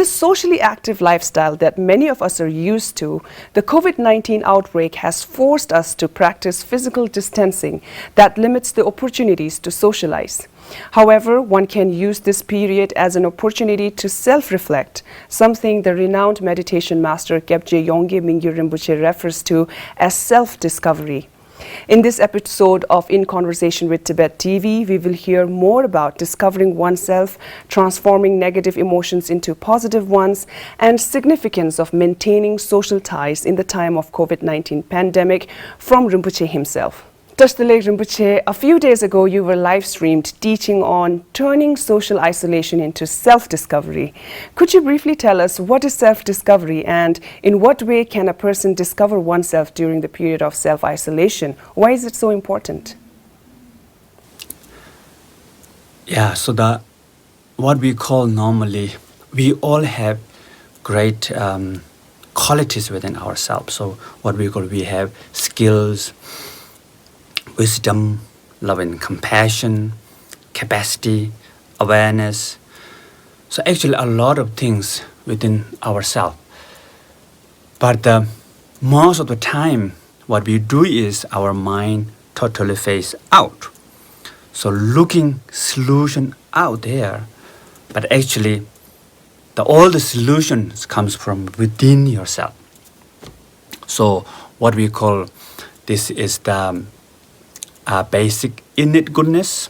this socially active lifestyle that many of us are used to, the COVID-19 outbreak has forced us to practice physical distancing that limits the opportunities to socialize. However, one can use this period as an opportunity to self-reflect, something the renowned meditation master Kyabjey Yongey Mingyur Rinpoche refers to as self-discovery. In this episode of In Conversation with Tibet TV, we will hear more about discovering oneself, transforming negative emotions into positive ones, and significance of maintaining social ties in the time of COVID-19 pandemic from Rinpoche himself. Tashtale Rinpoche, a few days ago you were live-streamed teaching on turning social isolation into self-discovery. Could you briefly tell us what is self-discovery and in what way can a person discover oneself during the period of self-isolation? Why is it so important? Yeah, so what we call normally, we all have great qualities within ourselves. So what we have skills, wisdom, love and compassion, capacity, awareness. So actually a lot of things within ourselves. But most of the time, what we do is our mind totally face out. So looking solution out there, but actually all the solutions comes from within yourself. So what we call this is the basic innate goodness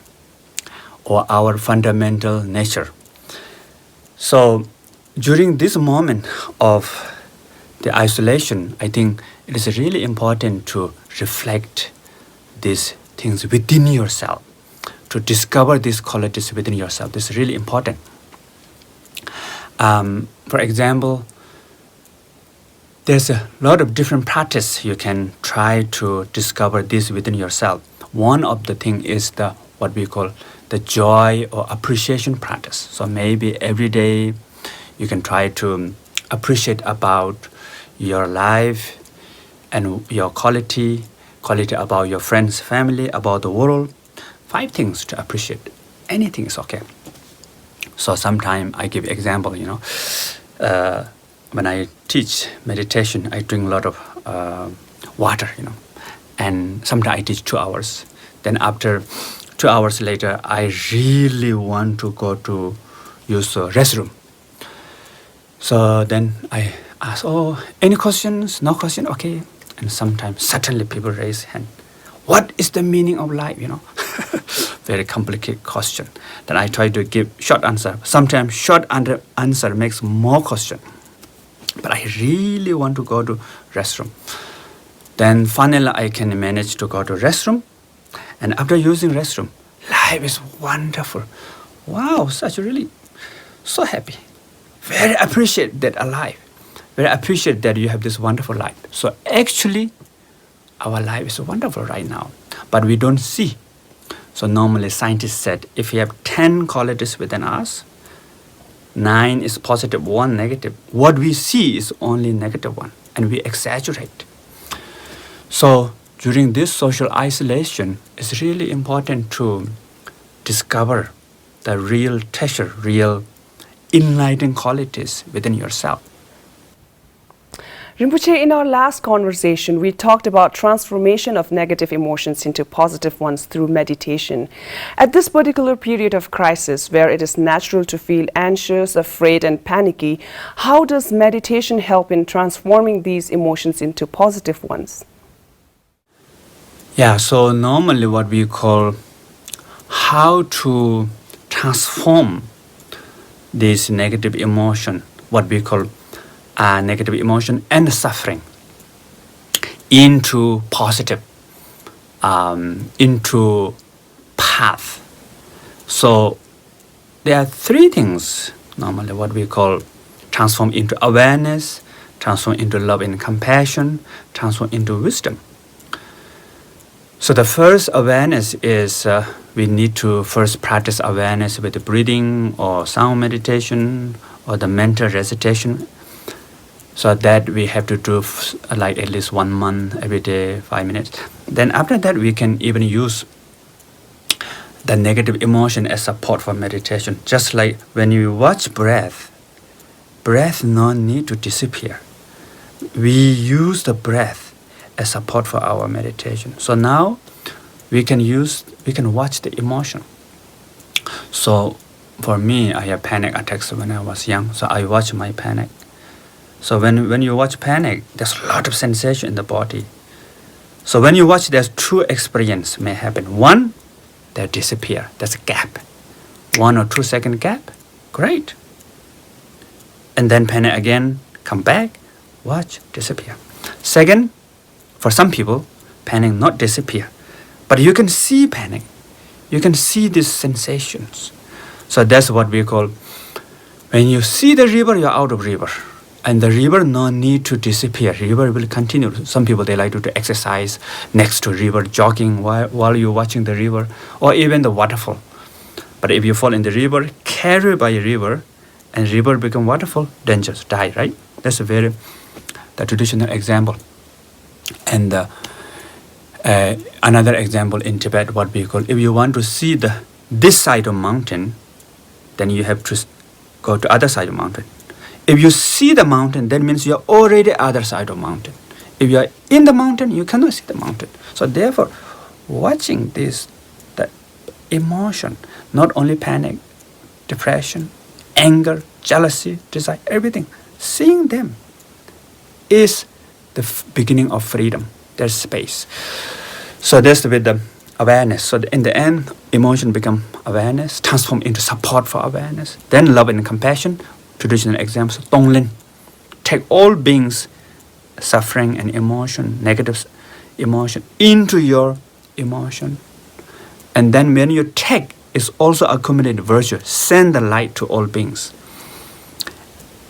or our fundamental nature. So during this moment of the isolation, I think it is really important to reflect these things within yourself, to discover these qualities within yourself. This is really important. For example, there's a lot of different practice you can try to discover this within yourself. One of the thing is what we call the joy or appreciation practice. So maybe every day you can try to appreciate about your life and your quality about your friends, family, about the world. 5 things to appreciate. Anything is okay. So sometimes I give example, when I teach meditation, I drink a lot of water, and sometimes I teach 2 hours. Then after 2 hours later, I really want to go to use the restroom. So then I ask, any questions? No question? Okay. And sometimes suddenly people raise hand. What is the meaning of life? Very complicated question. Then I try to give short answer. Sometimes short answer makes more question. But I really want to go to restroom. Then finally I can manage to go to restroom. And after using restroom, life is wonderful. Wow, so happy. Very appreciate that alive. Very appreciate that you have this wonderful life. So actually, our life is wonderful right now, but we don't see. So normally scientists said, if you have 10 qualities within us, 9 is positive, 1 negative. What we see is only negative 1, and we exaggerate. So during this social isolation, it's really important to discover the real treasure, real enlightened qualities within yourself. Rinpoche, in our last conversation, we talked about transformation of negative emotions into positive ones through meditation. At this particular period of crisis, where it is natural to feel anxious, afraid, and panicky, how does meditation help in transforming these emotions into positive ones? Yeah, so normally what we call how to transform this negative emotion, what we call negative emotion and suffering into positive, into path. So there are 3 things normally what we call transform into awareness, transform into love and compassion, transform into wisdom. So the first awareness is we need to first practice awareness with the breathing or sound meditation or the mental recitation. So that we have to do like at least 1 month, every day, 5 minutes. Then after that, we can even use the negative emotion as support for meditation. Just like when you watch breath, breath no need to disappear. We use the breath as support for our meditation. So now we can watch the emotion. So for me, I have panic attacks when I was young, so I watch my panic. So when you watch panic, there's a lot of sensation in the body. So when you watch, there's two experiences may happen. One, they disappear. There's a gap. 1 or 2 second gap. Great. And then panic again, come back, watch, disappear. Second, for some people, panic not disappear. But you can see panic. You can see these sensations. So that's what we call, when you see the river, you're out of river. And the river no need to disappear. River will continue. Some people, they like to exercise next to river, jogging while you're watching the river, or even the waterfall. But if you fall in the river, carried by a river, and river become waterfall, then just die, right? That's the traditional example. And another example in Tibet, what we call, if you want to see this side of mountain, then you have to go to other side of mountain. If you see the mountain, that means you're already other side of mountain. If you're in the mountain, you cannot see the mountain. So therefore, watching this, the emotion, not only panic, depression, anger, jealousy, desire, everything, seeing them is the beginning of freedom. There's space. So that's with the awareness. So in the end, emotion become awareness, transform into support for awareness. Then love and compassion. Traditional examples, Tonglen. Take all beings, suffering and emotion, negative emotion, into your emotion. And then when you take, it's also accumulated virtue. Send the light to all beings.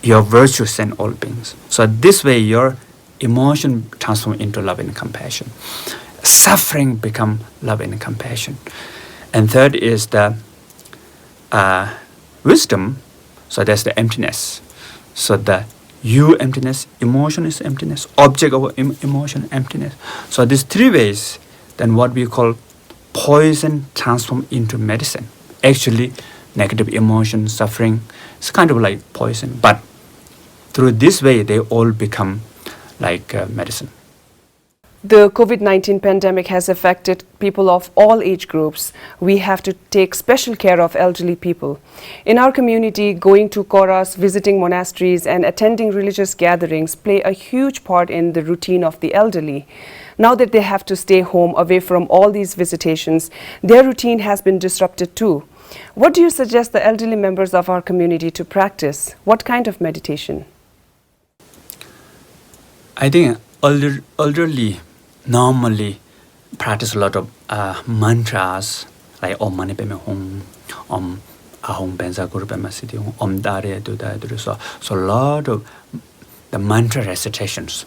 Your virtue send all beings. So this way your emotion transform into love and compassion. Suffering become love and compassion. And third is the wisdom. So that's the emptiness. So the you emptiness, emotion is emptiness, object of emotion emptiness. So these three ways, then what we call poison transform into medicine. Actually, negative emotion, suffering, it's kind of like poison. But through this way, they all become like medicine. The COVID-19 pandemic has affected people of all age groups. We have to take special care of elderly people. In our community, going to koras, visiting monasteries and attending religious gatherings play a huge part in the routine of the elderly. Now that they have to stay home away from all these visitations, their routine has been disrupted too. What do you suggest the elderly members of our community to practice? What kind of meditation? I think elderly normally practice a lot of mantras like Om Mani Padme Hum, Om Ahom Benza Guru Padma Siddhi Hum, Om Dare Du Dare Du. So a lot of the mantra recitations.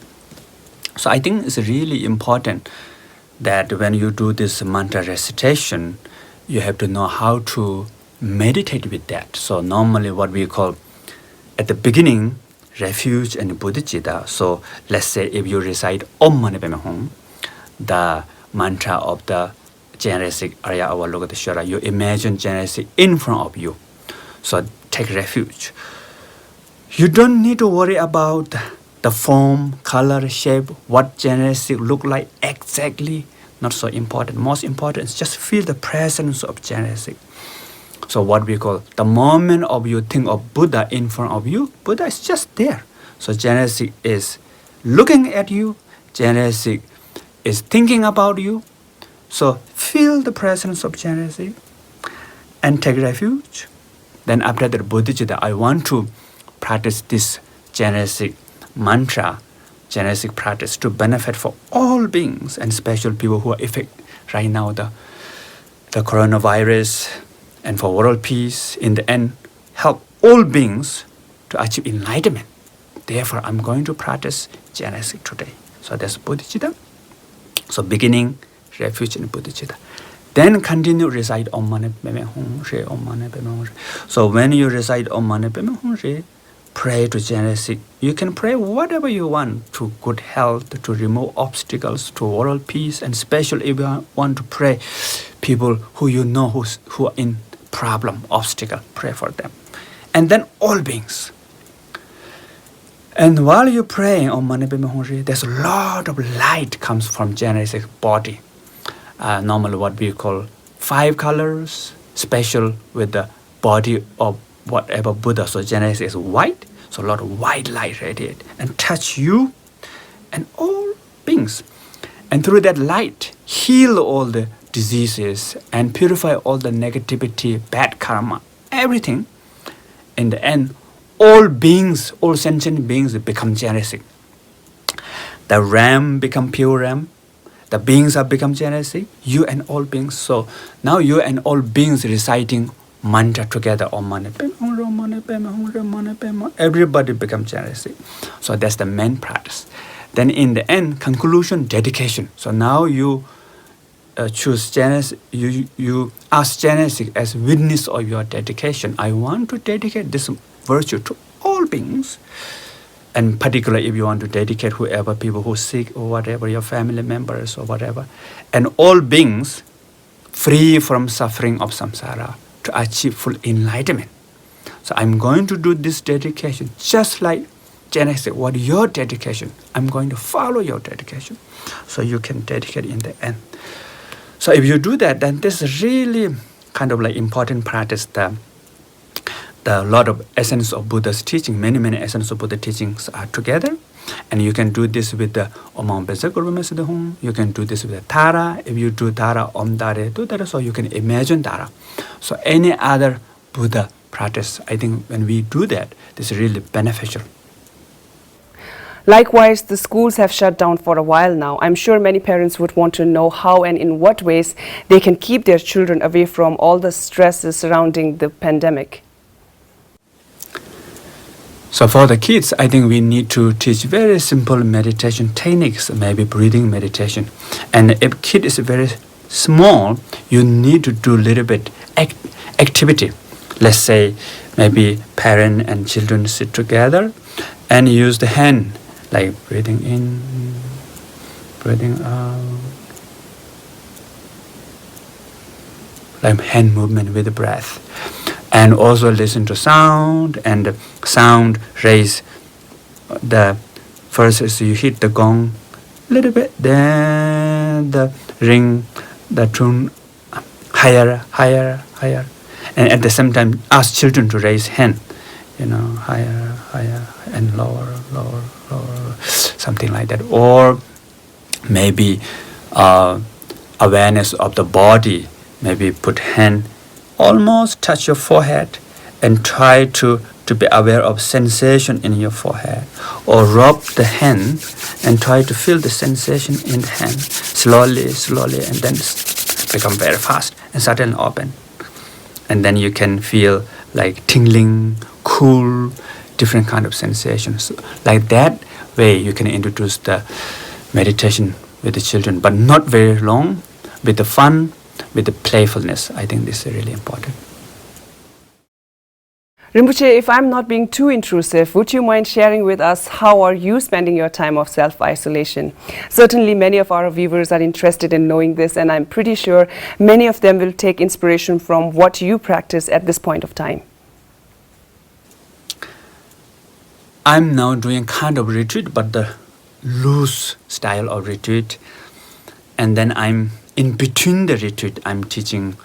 So I think it's really important that when you do this mantra recitation, you have to know how to meditate with that. So normally what we call at the beginning, refuge and bodhicitta. So let's say if you recite Om Mani Padme Hum, the mantra of the Jnanasik Arya Avalokiteshvara, you imagine Jnanasik in front of you. So take refuge. You don't need to worry about the form, color, shape, what Jnanasik look like exactly. Not so important. Most important is just feel the presence of Jnanasik. So what we call the moment of you think of Buddha in front of you, Buddha is just there. So Jnanasik is looking at you, Jnanasik is thinking about you. So feel the presence of Jnanasik and take refuge. Then after that bodhicitta, I want to practice this Jnanasik mantra, Jnanasik practice to benefit for all beings and special people who are affected right now, the coronavirus, and for world peace. In the end, help all beings to achieve enlightenment. Therefore, I'm going to practice Jnanasik today. So that's bodhicitta. So beginning, refuge and bodhicitta. Then continue recite Om Mani Padme Hum Re, Om Mani Padme Hum Re. So when you recite Om Mani Padme Hum Re, pray to Jnanasik. You can pray whatever you want, to good health, to remove obstacles, to world peace, and especially if you want to pray people who you know who are in problem, obstacle, pray for them. And then all beings. And while you're praying Om Mani Padme Hum, there's a lot of light comes from Genesis body. Normally what we call 5 colors, special with the body of whatever Buddha. So Genesis is white, so a lot of white light radiate and touch you and all beings. And through that light, heal all the diseases and purify all the negativity, bad karma, everything. In the end, all beings, all sentient beings become Genesis. The Ram become pure Ram. The beings have become Genesis. You and all beings. So now you and all beings reciting mantra together. Om Mani Padme Hum, Om Mani Padme Hum, Om Mani Padme Hum. Everybody become Genesis. So that's the main practice. Then in the end, conclusion, dedication. So now you choose Genesis, you ask Genesis as witness of your dedication. I want to dedicate this virtue to all beings. And particularly if you want to dedicate whoever, people who sick or whatever, your family members or whatever. And all beings free from suffering of samsara to achieve full enlightenment. So I'm going to do this dedication just like Genesis. What is your dedication? I'm going to follow your dedication. So you can dedicate in the end. So if you do that, then this is really kind of like important practice. The lot of essence of Buddha's teaching, many essence of Buddha teachings are together. And you can do this with the Om Beza Gurva Mesida Hum. You can do this with the Tara. If you do Tara, Om Dare, do Tara. So you can imagine Tara. So any other Buddha practice, I think when we do that, this is really beneficial. Likewise, the schools have shut down for a while now. I'm sure many parents would want to know how and in what ways they can keep their children away from all the stresses surrounding the pandemic. So for the kids, I think we need to teach very simple meditation techniques, maybe breathing meditation. And if kid is very small, you need to do a little bit activity. Let's say maybe parent and children sit together and use the hand, like breathing in, breathing out, like hand movement with the breath. And also listen to sound, and the sound raise the first is you hit the gong a little bit, then the ring, the tune higher, and at the same time ask children to raise hand, higher, and lower, something like that. Or maybe awareness of the body, maybe put hand almost touch your forehead and try to be aware of sensation in your forehead, or rub the hand and try to feel the sensation in the hand slowly, and then become very fast and suddenly open. And then you can feel like tingling, cool, different kind of sensations. Like that way you can introduce the meditation with the children, but not very long, with the fun, with the playfulness. I think this is really important. Rinpoche, if I'm not being too intrusive, would you mind sharing with us how are you spending your time of self-isolation? Certainly many of our viewers are interested in knowing this, and I'm pretty sure many of them will take inspiration from what you practice at this point of time. I'm now doing kind of retreat, but the loose style of retreat. And then I'm in between the retreat, I'm teaching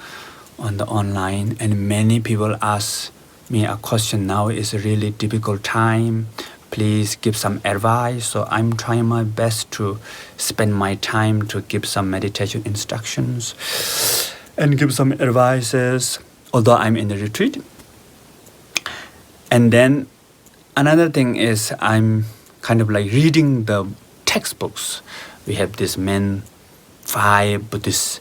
on the online, and many people ask me a question. Now is a really difficult time. Please give some advice. So I'm trying my best to spend my time to give some meditation instructions and give some advices, although I'm in the retreat. And then another thing is I'm kind of like reading the textbooks. We have this main 5 Buddhist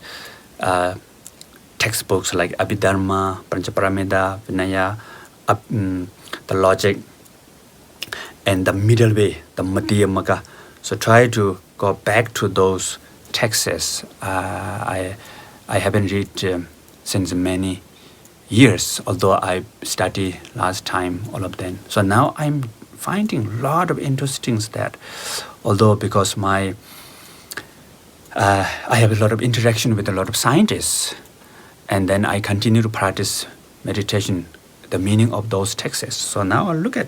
textbooks like Abhidharma, Panchaparamita, Vinaya, the logic, and the middle way, the Madhyamaka. So try to go back to those texts. I haven't read since many years, although I studied last time all of them. So now I'm finding a lot of interesting that, although because I have a lot of interaction with a lot of scientists, and then I continue to practice meditation, the meaning of those texts. So now I look at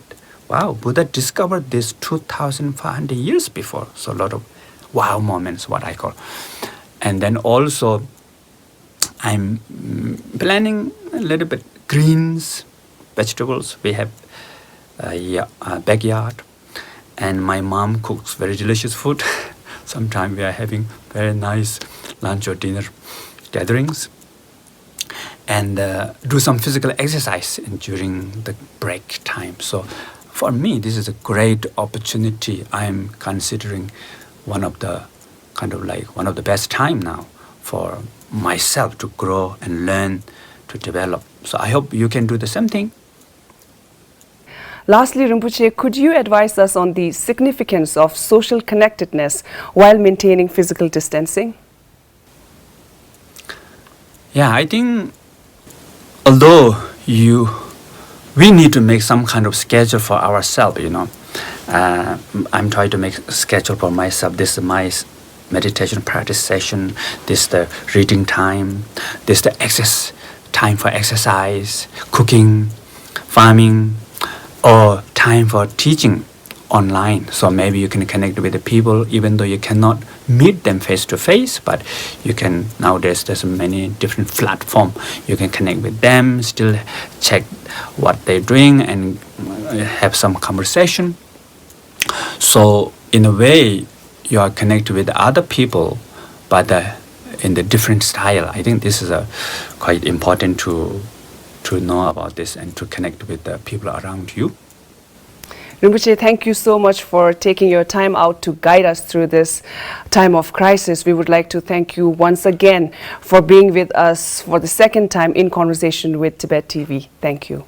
wow, Buddha discovered this 2,500 years before. So a lot of wow moments, what I call. And then also, I'm planning a little bit greens, vegetables. We have a backyard, and my mom cooks very delicious food. Sometimes we are having very nice lunch or dinner gatherings, and do some physical exercise during the break time. So for me, this is a great opportunity. I'm considering one of the best time now for myself to grow and learn, to develop. So I hope you can do the same thing. Lastly, Rinpoche, could you advise us on the significance of social connectedness while maintaining physical distancing? Yeah, I think although we need to make some kind of schedule for ourselves, I'm trying to make a schedule for myself. This is my meditation practice session. This is the reading time. This is the time for exercise, cooking, farming, or time for teaching online. So maybe you can connect with the people even though you cannot meet them face to face, but you can, nowadays there's many different platforms. You can connect with them, still check what they're doing and have some conversation. So in a way, you are connected with other people, but in the different style. I think this is quite important to know about this and to connect with the people around you. Rinpoche, thank you so much for taking your time out to guide us through this time of crisis. We would like to thank you once again for being with us for the second time in Conversation with Tibet TV. Thank you.